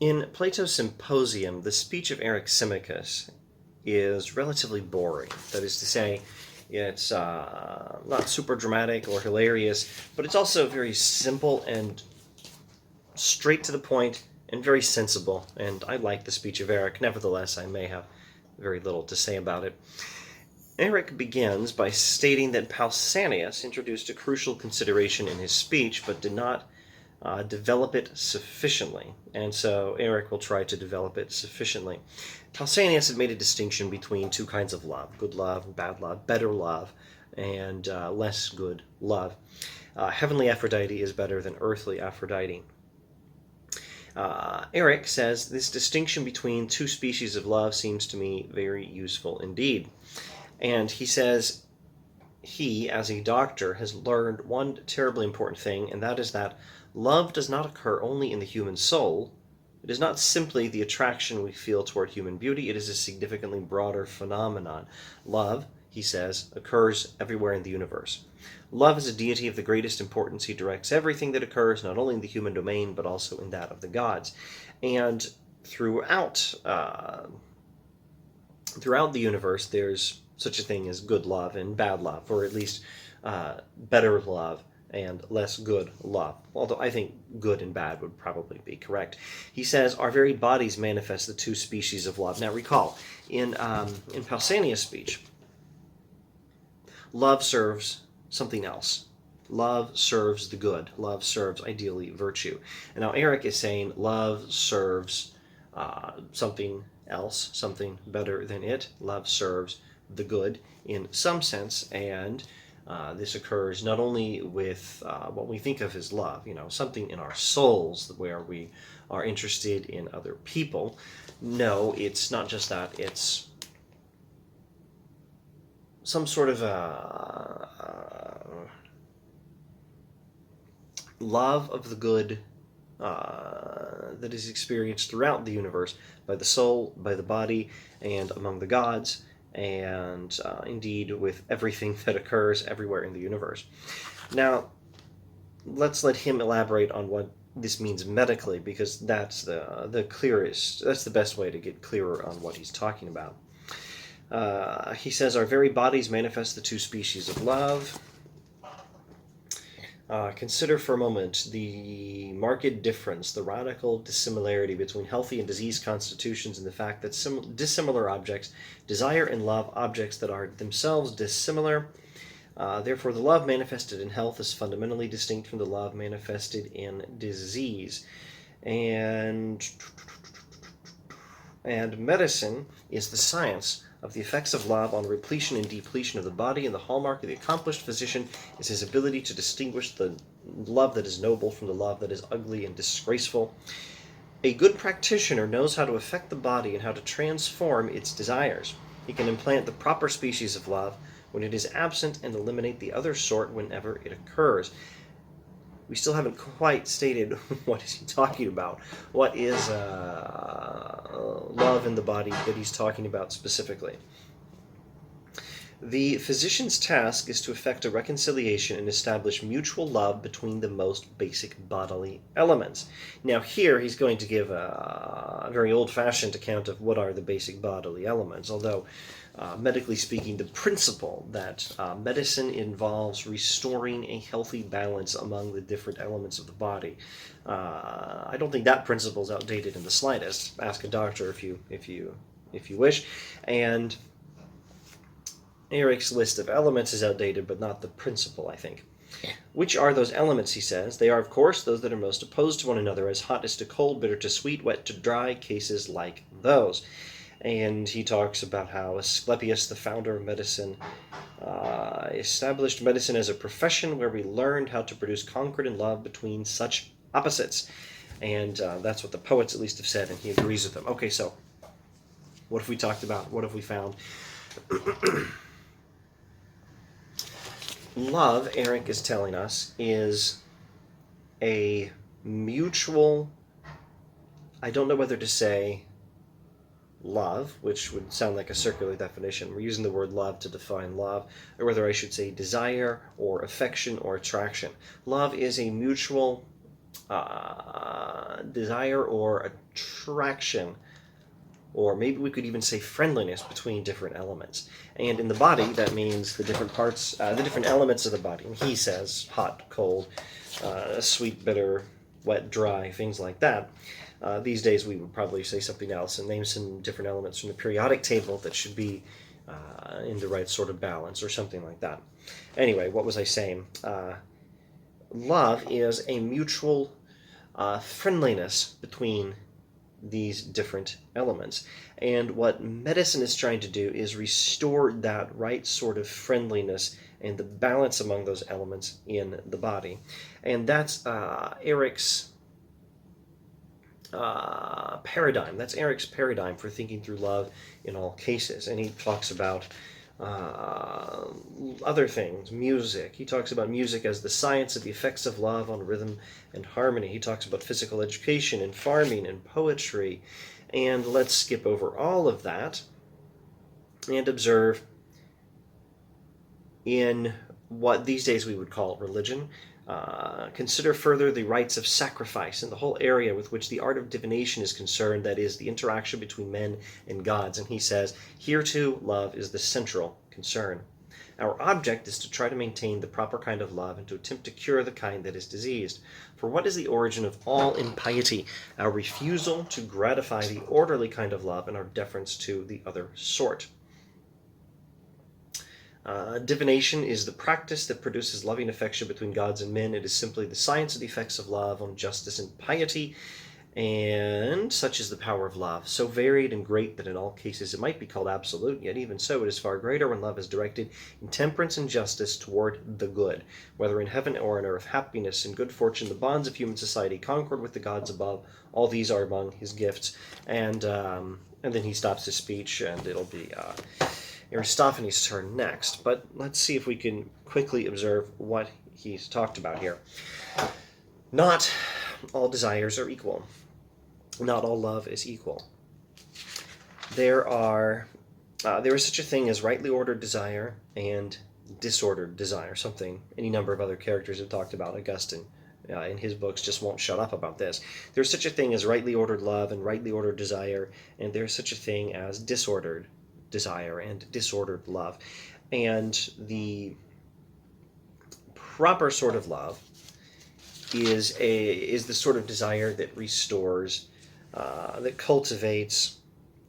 In Plato's Symposium, the speech of Eryxmachus is relatively boring. That is to say, it's not super dramatic or hilarious, but it's also very simple and straight to the point and very sensible. And I like the speech of Eryc. Nevertheless, I may have very little to say about it. Eryc begins by stating that Pausanias introduced a crucial consideration in his speech, but did not develop it sufficiently. And so Eryc will try to develop it sufficiently. Pausanias had made a distinction between two kinds of love: good love, bad love, better love, and less good love. Heavenly Aphrodite is better than earthly Aphrodite. Eryc says this distinction between two species of love seems to me very useful indeed. And he says he, as a doctor, has learned one terribly important thing, and that is that love does not occur only in the human soul. It is not simply the attraction we feel toward human beauty, it is a significantly broader phenomenon. Love, he says, occurs everywhere in the universe. Love is a deity of the greatest importance. He directs everything that occurs, not only in the human domain, but also in that of the gods. And throughout the universe, there's such a thing as good love and bad love, or at least better love and less good love. Although I think good and bad would probably be correct. He says our very bodies manifest the two species of love. Now recall, in Pausanias' speech, love serves something else. Love serves the good. Love serves, ideally, virtue. And now Eryc is saying love serves something else, something better than it. Love serves the good in some sense, and this occurs not only with what we think of as love, something in our souls where we are interested in other people. No, it's not just that. It's some sort of love of the good that is experienced throughout the universe by the soul, by the body, and among the gods, and indeed with everything that occurs everywhere in the universe. Now, let's let him elaborate on what this means medically, because that's the clearest, that's the best way to get clearer on what he's talking about. He says our very bodies manifest the two species of love. Consider for a moment the marked difference, the radical dissimilarity between healthy and diseased constitutions in the fact that dissimilar objects desire and love objects that are themselves dissimilar. Therefore, the love manifested in health is fundamentally distinct from the love manifested in disease. And medicine is the science of the effects of love on repletion and depletion of the body, and the hallmark of the accomplished physician is his ability to distinguish the love that is noble from the love that is ugly and disgraceful. A good practitioner knows how to affect the body and how to transform its desires. He can implant the proper species of love when it is absent and eliminate the other sort whenever it occurs. We still haven't quite stated what is he talking about. What is love in the body that he's talking about specifically? The physician's task is to effect a reconciliation and establish mutual love between the most basic bodily elements. Now here he's going to give a very old-fashioned account of what are the basic bodily elements, although medically speaking, the principle that medicine involves restoring a healthy balance among the different elements of the body. I don't think that principle is outdated in the slightest. Ask a doctor if you wish. And Eric's list of elements is outdated, but not the principle, I think. Which are those elements, he says? They are, of course, those that are most opposed to one another, as hot is to cold, bitter to sweet, wet to dry, cases like those. And he talks about how Asclepius, the founder of medicine, established medicine as a profession where we learned how to produce concord and love between such opposites. And that's what the poets at least have said, and he agrees with them. Okay, so what have we talked about? What have we found? Love, Eryc is telling us, is a mutual, I don't know whether to say love, which would sound like a circular definition. We're using the word love to define love, or whether I should say desire or affection or attraction. Love is a mutual desire or attraction, or maybe we could even say friendliness between different elements. And in the body, that means the different parts, the different elements of the body. And he says hot, cold, sweet, bitter, wet, dry, things like that. These days we would probably say something else and name some different elements from the periodic table that should be in the right sort of balance or something like that. Anyway, what was I saying? Love is a mutual friendliness between these different elements. And what medicine is trying to do is restore that right sort of friendliness and the balance among those elements in the body. And that's Eric's paradigm. That's Eric's paradigm for thinking through love in all cases. And he talks about other things, music. He talks about music as the science of the effects of love on rhythm and harmony. He talks about physical education and farming and poetry. And let's skip over all of that and observe in what these days we would call religion. Consider further the rites of sacrifice and the whole area with which the art of divination is concerned, that is, the interaction between men and gods. And he says, here too, love is the central concern. Our object is to try to maintain the proper kind of love and to attempt to cure the kind that is diseased. For what is the origin of all impiety? Our refusal to gratify the orderly kind of love and our deference to the other sort. Divination is the practice that produces loving affection between gods and men. It is simply the science of the effects of love on justice and piety, and such is the power of love, so varied and great that in all cases it might be called absolute, yet even so it is far greater when love is directed in temperance and justice toward the good, whether in heaven or on earth, happiness and good fortune, the bonds of human society, concord with the gods above, all these are among his gifts. And then he stops his speech, and it'll be Aristophanes' turn next, but let's see if we can quickly observe what he's talked about here. Not all desires are equal. Not all love is equal. There is such a thing as rightly ordered desire and disordered desire, something any number of other characters have talked about. Augustine, in his books, just won't shut up about this. There's such a thing as rightly ordered love and rightly ordered desire, and there's such a thing as disordered desire and disordered love. And the proper sort of love is the sort of desire that restores, that cultivates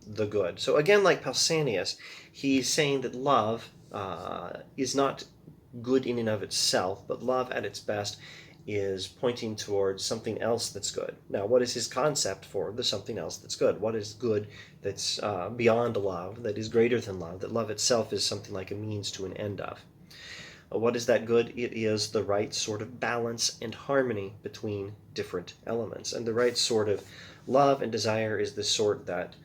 the good. So again, like Pausanias, he's saying that love is not good in and of itself, but love at its best is pointing towards something else that's good. Now, what is his concept for the something else that's good? What is good that's beyond love, that is greater than love, that love itself is something like a means to an end of? What is that good? It is the right sort of balance and harmony between different elements. And the right sort of love and desire is the sort that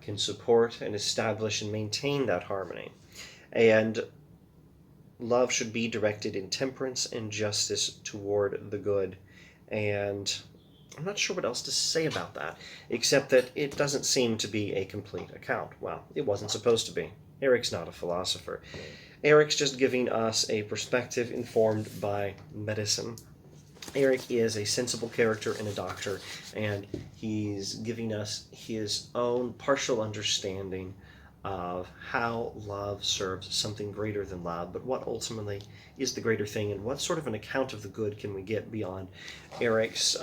can support and establish and maintain that harmony. And love should be directed in temperance and justice toward the good. And I'm not sure what else to say about that, except that it doesn't seem to be a complete account. Well, it wasn't supposed to be. Eric's not a philosopher. Eric's just giving us a perspective informed by medicine. Eryc is a sensible character and a doctor, and he's giving us his own partial understanding of how love serves something greater than love, but what ultimately is the greater thing, and what sort of an account of the good can we get beyond Eric's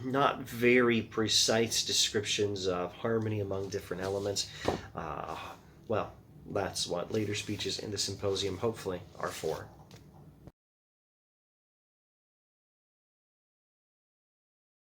not very precise descriptions of harmony among different elements. Well, that's what later speeches in the Symposium hopefully are for.